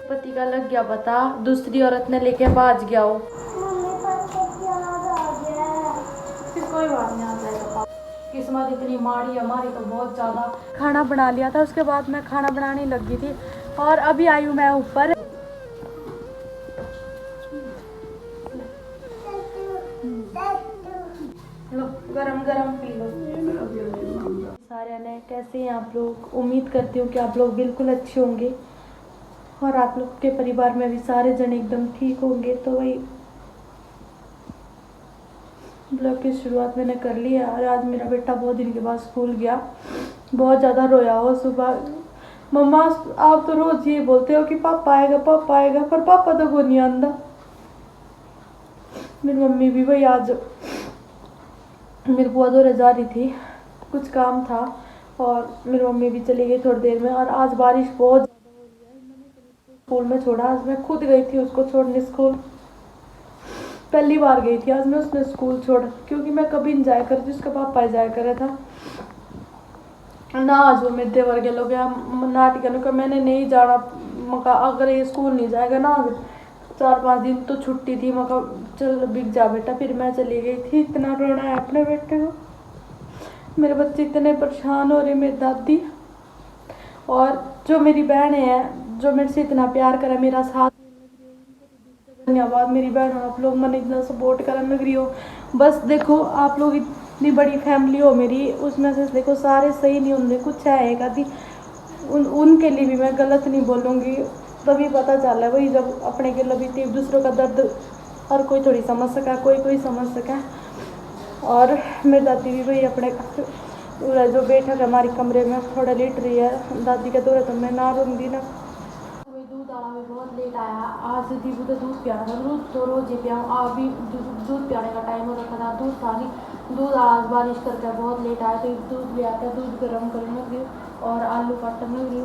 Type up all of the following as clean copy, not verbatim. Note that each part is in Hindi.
पति का लग गया पता, दूसरी औरत ने लेके भाज गया हो। फिर कोई बात नहीं, आ जाएगा। किस्मत इतनी माड़ी हमारी तो बहुत ज़्यादा। खाना बना लिया था, उसके बाद मैं खाना बनाने लगी थी और अभी आई हूँ मैं ऊपर। लो गरम गरम पी लो। सारे ने कैसे हैं आप लोग? उम्मीद करती हूँ कि आप लोग बिल्कुल अच्छे होंगे और आप लोग के परिवार में भी सारे जन एकदम ठीक होंगे। तो वही ब्लॉग की शुरुआत मैंने कर ली है। और आज मेरा बेटा बहुत दिन के बाद स्कूल गया, बहुत ज़्यादा रोया हो। सुबह मम्मा आप तो रोज़ ये बोलते हो कि पापा आएगा, पर पापा तो को नहीं आंदा। मेरी मम्मी भी भाई आज मेरी बुआ दौरे जा रही थी, कुछ काम था और मेरी मम्मी भी चली गई थोड़ी देर में। और आज बारिश बहुत ज़्यादा हो रही है। मैंने स्कूल में छोड़ा, आज मैं खुद गई थी उसको छोड़ने स्कूल। पहली बार गई थी आज मैं उसने स्कूल छोड़, क्योंकि मैं कभी नहीं जाया करती, उसका पापा जाया करा था ना। आज वो मेरे देवर के लोग नाटिकन का मैंने नहीं जाना। मका अगर ये स्कूल नहीं जाएगा ना 4-5 दिन तो छुट्टी थी। मका चल बिक जा बेटा, फिर मैं चली गई थी। इतना रोना है अपने बेटे को, मेरे बच्चे इतने परेशान हो रहे। मेरी दादी और जो मेरी बहन है जो मेरे से इतना प्यार करा, मेरा साथ, धन्यवाद मेरी बहन, आप लोग मैंने इतना सपोर्ट करा लग रही हो। बस देखो आप लोग इतनी बड़ी फैमिली हो मेरी, उसमें से देखो सारे सही नहीं होंगे, कुछ है एक आधी उनके लिए भी मैं गलत नहीं बोलूँगी। तभी पता चला है वही जब अपने के लिए भी दूसरों का दर्द हर कोई थोड़ी समझ सका, कोई समझ सका। और मेरी दादी भी वही अपने जो बैठक है हमारे कमरे में थोड़ा लेट रही है। दादी का दौरा तो मैं ना रूंगी ना। दूध आला भी बहुत लेट आया आज। दीबू तो दूध पियाना था, दूध तो रोज ही पियाऊँ, आप भी दूध पियाने का टाइम हो रखा था, दूध था नहीं। दूध आज बारिश करके बहुत लेट आया तो दूध ले आकर दूध गर्म करने लगी और आलू काटने लगी।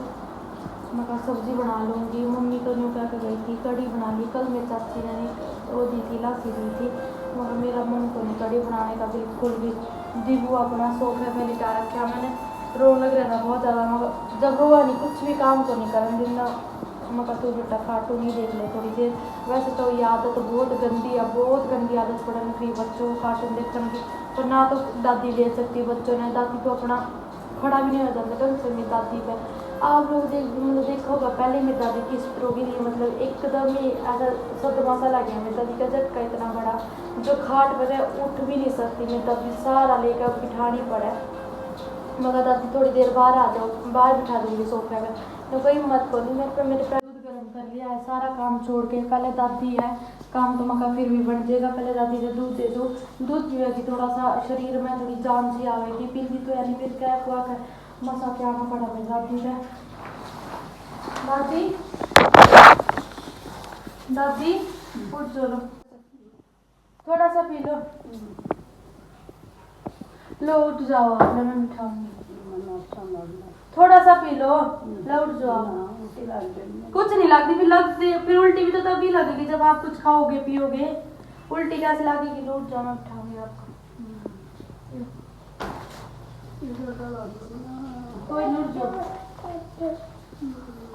मैं कहा सब्जी बना लूँगी। मम्मी तो न्यू क्या कर गई थी, कड़ी बना ली। कल मेरी चाची ने वो दी थी, लासी दी थी, मगर मेरा मन तो नहीं कड़ी बनाने का बिल्कुल भी। दीबू अपना सोफे में लिटा रखा, मैंने रो लग रहा था बहुत ज़्यादा, मगर जब रोआ नहीं कुछ भी काम तो नहीं करने देना। मगर तू बेटा कार्टून ही देख ले थोड़ी देर। वैसे तो ये आदत तो बहुत गंदी है, बहुत गंदी आदत पड़ने लगी बच्चों को कार्टून देखने की। पर ना तो दादी ले सकती बच्चों ने, दादी तो अपना खड़ा भी नहीं हो जाता ढंग से मेरी दादी पे। आप लोग देखा होगा पहले मेरी दादी किस तरह की थी, मतलब एकदम ही ऐसा सदमा सा लग गया मेरी दादी का झटका इतना बड़ा, जो खाट पर है उठ भी नहीं सकती मेरी दादी, सारा लेकर बिठानी पड़े। मगर दादी थोड़ी देर बाहर आ जाओ, बाहर बिठा दूँगी सोफे में, तो कोई मत बोली। मेरे दूध गर्म कर लिया है, सारा काम छोड़ के। पहले दादी है, काम तो मका फिर भी बढ़ जाएगा, पहले दादी से दूध दे दो। दूध पीएगी थोड़ा सा शरीर में थोड़ी जान सी आएगी। पीती तो यानी फिर क्या हुआ कर मसा क्या आना पड़ा मेरी दादी से। दादी दादी उठ चलो, थोड़ा सा पी लो। लो उठ जाओ, आपने मैं बिठाऊंगी, थोड़ा सा पी लो। लो उठ जाओ, कुछ नहीं लगती, फिर उल्टी भी तो तभी लगेगी जब आप कुछ खाओगे पियोगे। उल्टी कैसे लगेगी? लो उठ जाओ, मैं बिठाऊंगी आपको। कोई नहीं, उठ जाओ,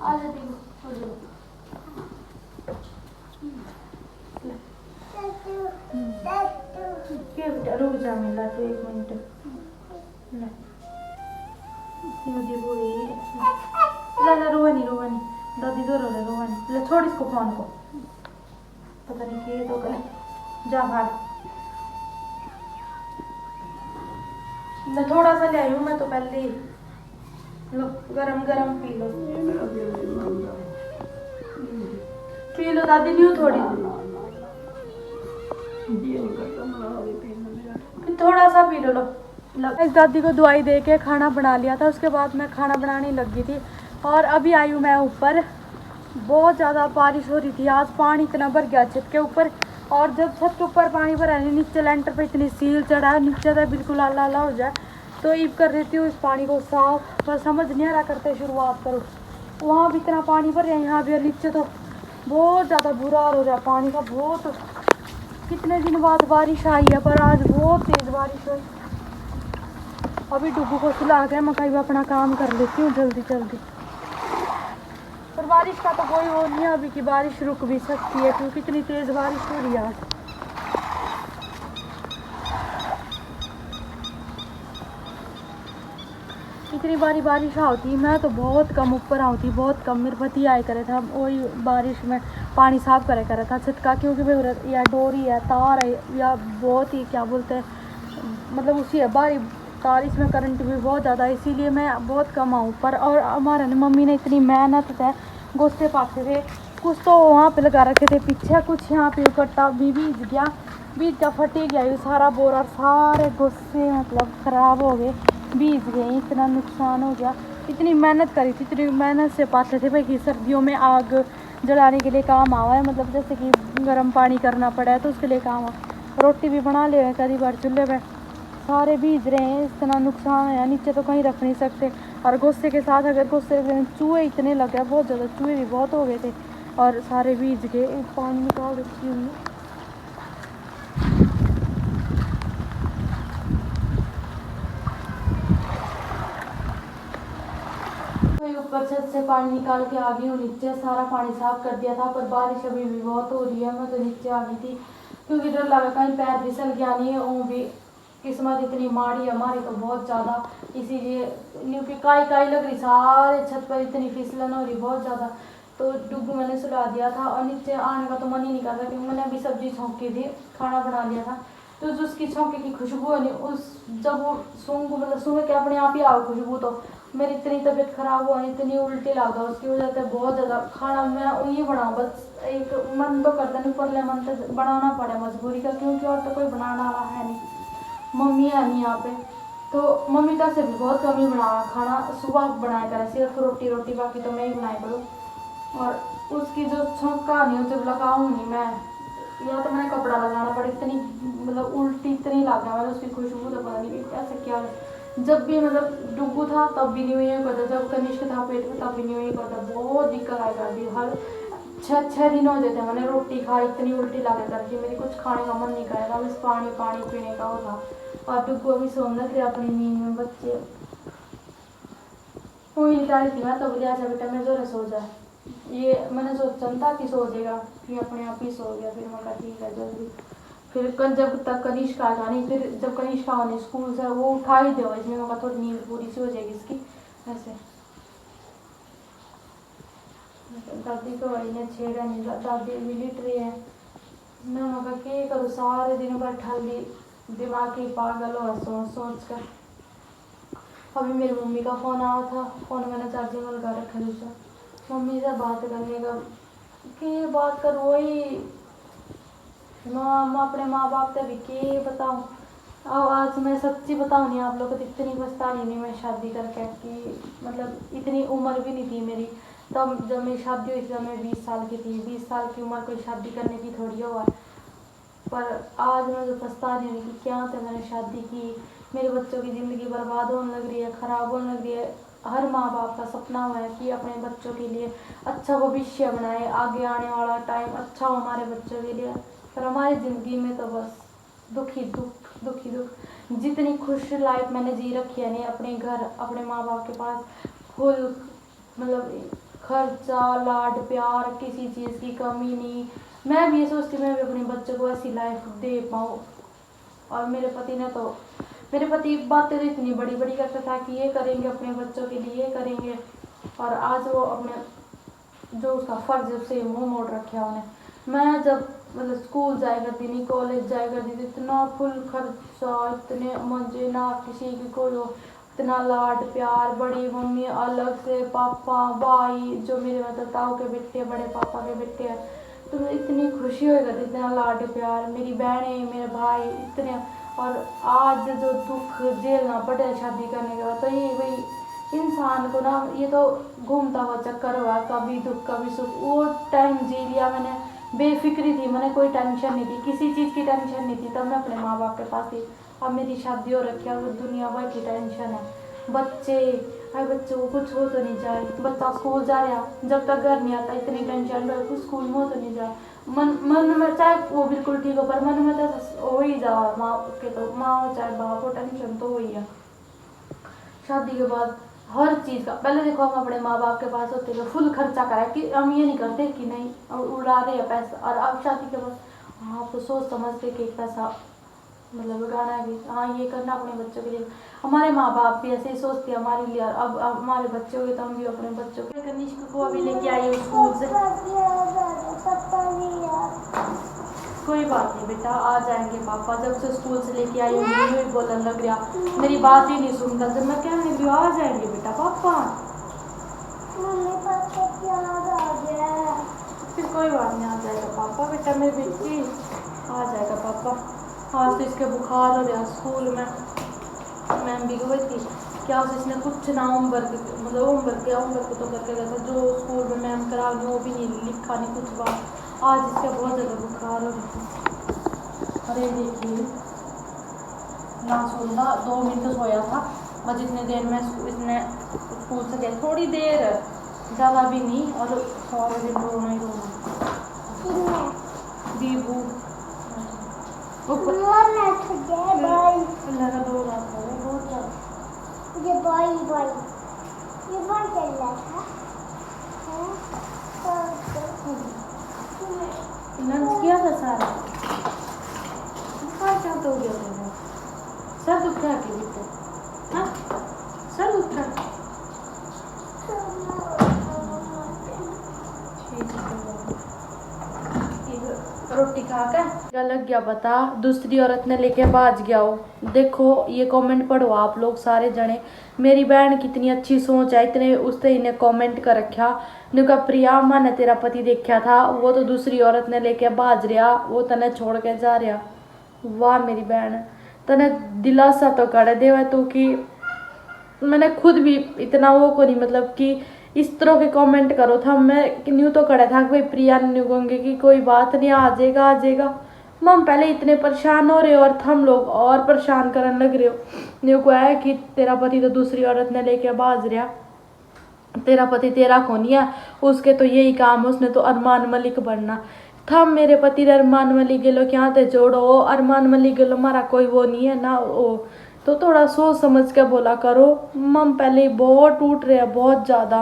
आ जाती हूँ। रुक जा, मिला तो 1 मिनट। रोवानी दादी तो रोवानी। ले छोड़ इसको, फोन को पता नहीं कि तो करे जा बाहर। ले थोड़ा सा ले आई हूँ मैं तो पहले ही। लो गरम गरम पी लो, पी लो दादी, नहीं थोड़ी थोड़ा सा पी लो। इस दादी को दवाई दे के खाना बना लिया था, उसके बाद मैं खाना बनाने लगी थी और अभी आई हूँ मैं ऊपर। बहुत ज़्यादा बारिश हो रही थी आज, पानी इतना भर गया छत के ऊपर। और जब छत के ऊपर पानी भरा है, नीचे लेंटर पे इतनी सील चढ़ा है, नीचे तो बिल्कुल आला आला हो जाए। तो ईब कर रही थी इस पानी को साफ, पर समझ नहीं आ रहा करते शुरुआत करो। वहाँ भी इतना पानी भर है, यहाँ भी नीचे तो बहुत ज़्यादा बुरा हाल हो रहा है पानी का। बहुत कितने दिन बाद बारिश आई है, पर आज बहुत तेज़ बारिश हुई। अभी डुबू को सुला के मैं कहीं अपना काम कर लेती हूँ जल्दी जल्दी। पर बारिश का तो कोई वो नहीं है अभी कि बारिश रुक भी सकती है, क्योंकि इतनी तेज़ बारिश हो रही है आज। इतनी बारी बारिश होती, मैं तो बहुत कम ऊपर आती, बहुत कम। मेरे पति आए करे था, वही बारिश में पानी साफ करे करे था छत का, क्योंकि भाई या डोरी है, तार है, या बहुत ही क्या बोलते हैं, मतलब उसी है बारी तार, इसमें करंट भी बहुत ज़्यादा है, इसीलिए मैं बहुत कम आऊँ ऊपर। और हमारे मम्मी ने इतनी मेहनत से गोश्ते पाते थे, कुछ तो वहाँ पे लगा रखे थे पीछे, कुछ यहाँ पे इकट्ठा भी बीज गया, बीज का फटी गया ये सारा बोरा, सारे गोश्ते मतलब ख़राब हो गए, बीज गए, इतना नुकसान हो गया। इतनी मेहनत करी थी, इतनी मेहनत से पाते थे भाई कि सर्दियों में आग जलाने के लिए काम आवा है, मतलब जैसे कि गर्म पानी करना पड़ा है तो उसके लिए काम आ, रोटी भी बना ले कई बार चूल्हे पे, सारे बीज रहे हैं, इतना नुकसान है, नीचे तो कहीं रख नहीं सकते। और गुस्से के साथ अगर गुस्से चूहे इतने लग गए, बहुत ज़्यादा चूहे भी बहुत हो गए थे, और सारे बीज गए। पानी निकाल रखी हुई, ऊपर छत से पानी निकाल के आ गई हूँ नीचे, सारा पानी साफ कर दिया था, पर बारिश अभी भी बहुत हो रही है। मैं तो नीचे आ गई थी क्योंकि डर लगा कहीं पैर फिसल गया नहीं है, वो भी किस्मत इतनी माड़ी है हमारी तो बहुत ज़्यादा, इसीलिए क्योंकि काई काई लग रही, सारे छत पर इतनी फिसलन हो रही बहुत ज़्यादा, तो डुगू मैंने सुला दिया था। और नीचे आने का तो मन ही नहीं कर रहा, क्योंकि मैंने अभी सब्जी छौंक की थी, खाना बना लिया था, तो जो उसकी छौंके की खुशबू है नहीं, उस जब वो सूंघ मतलब सूंघ के अपने आप ही आओ खुशबू, तो मेरी इतनी तबीयत खराब हुआ, इतनी उल्टी लगा, उसकी वजह से बहुत ज़्यादा खाना मैं वही बनाऊँ, बस एक मन तो करता नहीं, पर मन तो बनाना पड़े मजबूरी का, क्योंकि और तो कोई बनाना वाला है नहीं, मम्मी है नहीं यहाँ पे, तो मम्मी का से भी बहुत कम ही बनाया खाना, सुबह बनाया करें सिर्फ रोटी रोटी, बाकी तो मैं ही बनाया करूँ। और उसकी जो छौंका नहीं जब लगाऊँ नहीं मैं, या तो मैंने कपड़ा लगाना पड़े, इतनी मतलब उल्टी इतनी लगा मैंने, उसकी खुशबू तो पता नहीं कैसे क्या है। जब भी मतलब डुगू था तब भी नहीं हुई करता, जब कनिष्क था पेट में तब भी नहीं हुई करता, बहुत दिक्कत आ जाती हर 6 दिन हो जाते, मैंने रोटी खाई इतनी उल्टी लगा करती, मेरी कुछ खाने का मन नहीं करेगा, बस पानी पानी पीने का होता। और डुगू अभी सोने थे अपनी नींद में, बच्चे वही निकाली थी मैं, तो बोली आजा बेटा मैं जोर सो जाए, ये मैंने सोचा था कि सो जाएगा, फिर अपने आप ही सो गया, फिर मैं कहा ठीक है जल्दी। फिर जब तक कनिष्का आ नहीं, फिर जब कनिष्का आने स्कूल से वो उठा ही दो, इसमें मैं थोड़ी नींद पूरी सी हो जाएगी इसकी, ऐसे। दादी को वही ने छेड़ा नहीं, दादी भी लिट रही है, मैं मगर क्या करूँ, सारे दिन भर ठल्ली दिमाग ही पागल हो सोच सोच कर। अभी मेरी मम्मी का फ़ोन आया था, फ़ोन मैंने चार्जिंग में लगा रखा दूसरा, मम्मी से बात करने का कि बात कर, वही मैं अपने माँ बाप से भी के बताऊँ। अब आज मैं सच्ची बताऊँ नहीं आप लोगों को, इतनी पछतानी नहीं मैं शादी करके, कि मतलब इतनी उम्र भी नहीं थी मेरी तब जब मेरी शादी हुई थी, जब मैं 20 साल की थी, 20 साल की उम्र कोई शादी करने की थोड़ी हुआ। पर आज मैं जो पछता रही हूँ कि क्या तो मैंने शादी की, मेरे बच्चों की ज़िंदगी बर्बाद होने लग रही है, ख़राब होने लग रही है। हर माँ बाप का सपना हुआ है कि अपने बच्चों के लिए अच्छा भविष्य बनाए, आगे आने वाला टाइम अच्छा हो हमारे बच्चों के लिए, पर हमारी ज़िंदगी में तो बस दुख ही दुख, दुख ही दुख। जितनी खुश लाइफ मैंने जी रखी है नहीं, अपने घर अपने माँ बाप के पास फुल मतलब खर्चा लाड प्यार, किसी चीज़ की कमी नहीं। मैं भी ये सोचती मैं भी अपने बच्चों को ऐसी लाइफ दे पाऊँ। और मेरे पति ने तो मेरे पति बातें तो इतनी बड़ी बड़ी करता था कि ये करेंगे अपने बच्चों के लिए, ये करेंगे, और आज वो अपने जो उसका फ़र्ज उससे मुँह मोड़ रखा उन्हें। मैं जब मतलब स्कूल जाया करती नहीं, कॉलेज जाया करती थी, इतना फुल खर्चा, इतने मजे, ना किसी की कोई इतना लाड प्यार, बड़ी मम्मी अलग से, पापा भाई जो मेरे मतलब ताऊ के बेटे, बड़े पापा के बेटे हैं, तो इतनी खुशी हो करती, इतना लाड प्यार, मेरी बहनें मेरे भाई इतने। और आज जो दुख झेलना पड़े शादी करने के बाद, तो ये भाई इंसान को ना, ये तो घूमता हुआ चक्कर हुआ, कभी दुख कभी सुख, वो टाइम जी लिया मैंने, बेफिक्री थी, मैंने कोई टेंशन नहीं थी, किसी चीज़ की टेंशन नहीं थी, तब मैं अपने माँ बाप के पास थी। अब मेरी शादी हो रखी है, वो दुनिया भर की टेंशन है, बच्चे, अरे बच्चों को कुछ हो तो नहीं जाए, बच्चा स्कूल जा रहा, जब तक घर नहीं आता इतनी टेंशन, कुछ स्कूल में हो तो नहीं जाए, मन में चाहे वो बिल्कुल ठीक हो, पर मन में तो हो ही जा, माँ के तो माँ हो चाहे बाप हो, टेंशन तो वही है। शादी के बाद हर चीज़ का। पहले देखो हम अपने माँ बाप के पास होते थे फुल खर्चा करा कि हम ये नहीं करते कि नहीं उड़ा रहे हैं पैसा, और अब शादी के बाद हाँ तो सोच समझते कि पैसा मतलब उड़ाना है भी, हाँ ये करना अपने बच्चों के लिए। हमारे माँ बाप भी ऐसे ही सोचते हैं हमारे लिए, और अब हमारे बच्चे हो गए तो हम भी अपने बच्चों के। कनिष्क को अभी लेके आई हूँ स्कूल से। कोई बात नहीं बेटा, आ जाएंगे पापा। जब से स्कूल से लेके आई हूँ ही बोलने लग गया, मेरी बात ही नहीं सुनता। जब मैं कहने लगी आ जाएंगे बेटा पापा, फिर कोई बात नहीं, आ जाएगा पापा बेटा मेरी बेटी, आ जाएगा पापा। आज तो इसके बुखार हो गया स्कूल में, मैम भी गई थी क्या इसने कुछ ना होमवर्क मतलब होमवर्क तो करके गया था, जो स्कूल में मैम करा वो भी नहीं लिखा, नहीं कुछ बात। आज इसका बहुत ज़्यादा बुखार हो गया। अरे देखिए ना सोता 2 मिनट सोया था, और जितने देर में इसने स्कूल से गया थोड़ी देर, ज़्यादा भी नहीं, और सारे दिन रोना ही रोना। दीबू अल्लाह का दो रात हो गए बहुत ज़्यादा। ये बॉय चल रहा था। लंच किया था सारा, क्या तो हो गया था, सर दुख रहा के बीते, हाँ सर दुख रहा। रोटी खाकर लग गया पता, दूसरी औरत ने लेके भाज गया हो। देखो ये कमेंट पढ़ो आप लोग सारे जने, मेरी बहन कितनी अच्छी सोच है, इतने उसने इन्हें कमेंट कर रखा नुका प्रिया मैंने तेरा पति देखा था, वो तो दूसरी औरत ने लेके भाज रहा, वो तने छोड़ के जा रहा। वाह मेरी बहन, तने दिलासा तो कर दे तो कि मैंने खुद भी इतना वो को नहीं मतलब कि इस तरह के कमेंट करो था। मैं न्यू तो करा था कि भाई प्रिया न्यू कहूँगी कि कोई बात नहीं आ जाएगा। मम पहले इतने परेशान हो रहे हो और हम लोग और परेशान करने लग रहे हो। न्यू को है कि तेरा पति तो दूसरी औरत ने लेके बाज रहा, तेरा पति तेरा कौन है, उसके तो यही काम है, उसने तो अरमान मलिक बनना। थम मेरे पति अरमान मलिक गेलो क्या थे जोड़ो, अरमान मलिक गेलो हमारा कोई वो नहीं है ना, वो तो थोड़ा सोच समझ के बोला करो। मम पहले ही बहुत टूट रहे हैं बहुत ज़्यादा।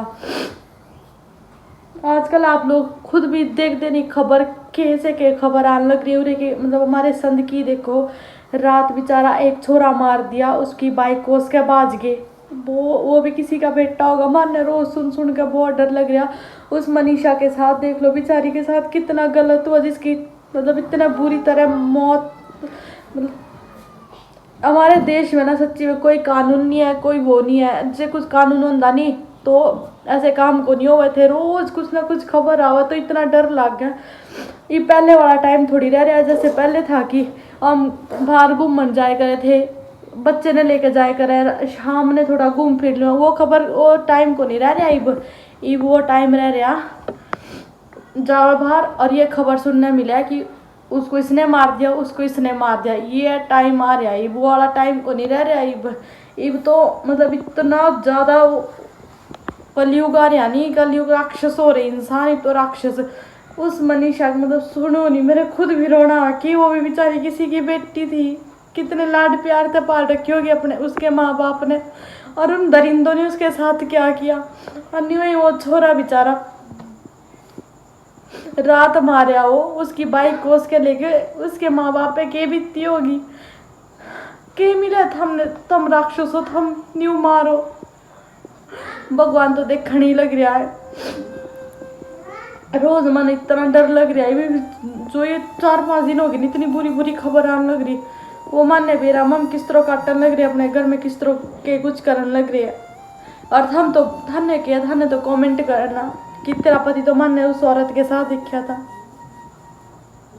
आजकल आप लोग खुद भी देखते नहीं खबर कैसे के खबर आने लग रही है कि मतलब हमारे संद की देखो, रात बेचारा एक छोरा मार दिया, उसकी बाइक कोस के बाज गए, वो भी किसी का बेटा होगा। माने रोज सुन के बहुत डर लग रहा। उस मनीषा के साथ देख लो बेचारी के साथ कितना गलत हुआ, जिसकी मतलब इतना बुरी तरह मौत। मतलब हमारे देश में ना सच्ची में कोई कानून नहीं है, कोई वो नहीं है, जैसे कुछ कानून होता नहीं तो ऐसे काम को नहीं हुए थे। रोज कुछ ना कुछ खबर आवा तो इतना डर लग गया। ये पहले वाला टाइम थोड़ी रह रहा है, जैसे पहले था कि हम बाहर घूमने जाए करे थे, बच्चे ने लेकर जाए करे, शाम ने थोड़ा घूम फिर लो, वो खबर वो टाइम को नहीं रह रहा। अब वो टाइम रह रहा जाओ बाहर और ये खबर सुनने मिला कि उसको इसने मार दिया, उसको इसने मार दिया, ये टाइम आ रहा है। वो वाला टाइम को नहीं रह रहा। अब तो मतलब इतना ज़्यादा कलयुग आ रहा नहीं, कलयुग राक्षस हो रहे, इंसान ही तो राक्षस। उस मनीषा मतलब सुनो नहीं, मेरे खुद भी रोना कि वो भी बेचारी किसी की बेटी थी, कितने लाड प्यार से पाल रखी होगी अपने उसके माँ बाप ने, और उन दरिंदों ने उसके साथ क्या किया। और नहीं वही वो छोरा बेचारा रात मारा हो, उसकी बाइक को उसके लेके उसके माँ बाप पे के बीती होगी, के मिले हमने तुम राक्षस हो, तुम न्यू मारो। भगवान तो देखने ही लग रहा है, रोज मन इतना डर लग रहा है। जो ये 4-5 दिन हो गए इतनी बुरी बुरी खबर आने लग रही, वो मानने बेरा मम किस तरह काटने लग रहे अपने घर में, किस तरह के कुछ करने लग रहे है। और हम तो धन्य किया, धन्य तो कमेंट करना कि तेरा पति तो मन ने उस औरत के साथ दिखा था।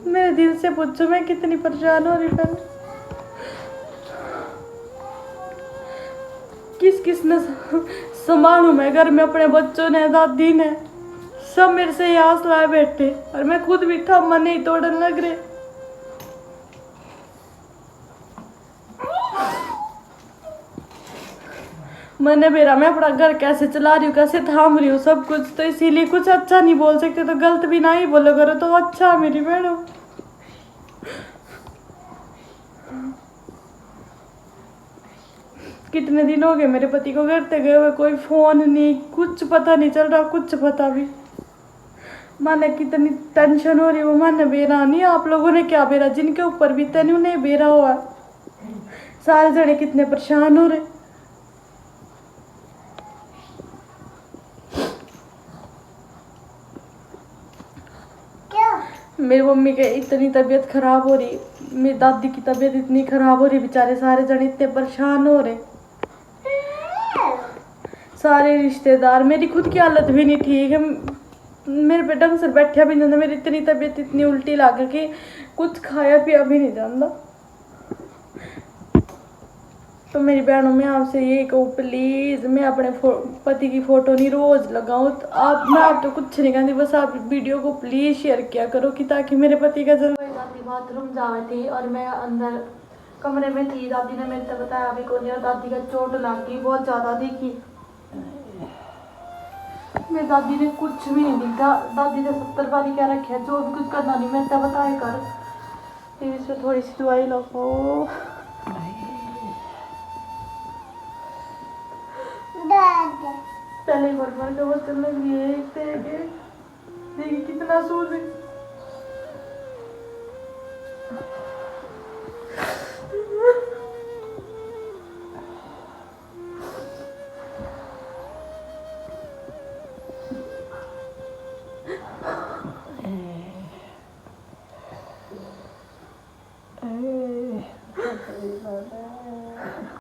मेरे दिल से पूछो मैं कितनी परेशान हो रही बहन। किस ने संभालू मैं घर में, अपने बच्चों ने, दादी ने, सब मेरे से आस लाए बैठे, और मैं खुद भी था मन ही तोड़ने लग रहे। मैंने बेरा मैं अपना घर कैसे चला रही हूँ, कैसे थाम रही हूँ सब कुछ, तो इसीलिए कुछ अच्छा नहीं बोल सकते, तो गलत भी ना ही बोलो करो तो अच्छा मेरी बहनों। कितने दिन हो गए मेरे पति को घर तक गए हुए, कोई फोन नहीं, कुछ पता नहीं चल रहा, कुछ पता भी। माने कितनी टेंशन हो रही है, वो माने बेरा नहीं, आप लोगों ने क्या बेरा, जिनके ऊपर बीते नहीं उन्हें बेरा हुआ। सारे जने कितने परेशान हो रहे। क्या? मेरी मम्मी के इतनी तबीयत खराब हो रही, मेरी दादी की तबीयत इतनी खराब हो रही, बेचारे सारे जने इतने परेशान हो रहे। सारे रिश्तेदार, मेरी खुद की हालत भी नहीं ठीक है, मेरे पे ढंग से बैठा भी नहीं जाता, मेरी इतनी तबीयत इतनी उल्टी लग के कुछ खाया पिया भी नहीं जाता। तो मेरी बहनों में आपसे ये कहूँ, प्लीज़ मैं अपने पति की फ़ोटो नहीं रोज़ लगाऊँ, तो मैं आप तो कुछ नहीं कहती, बस आप वीडियो को प्लीज़ शेयर किया करो कि ताकि मेरे पति का जल्द। दादी बाथरूम जा रही थी और मैं अंदर कमरे में थी, दादी ने मेरे से बताया अभी को नहीं, और दादी का चोट लग गई बहुत ज़्यादा। देखी मेरी दादी ने कुछ भी नहीं दिखा, दादी ने 70 बारी क्या रखे है, जो भी कुछ करना नहीं मेरे से बताया कर, फिर इसमें थोड़ी सी दवाई लगाओ। पहले बार का बर्तन लग गए देखिए कितना सूज है।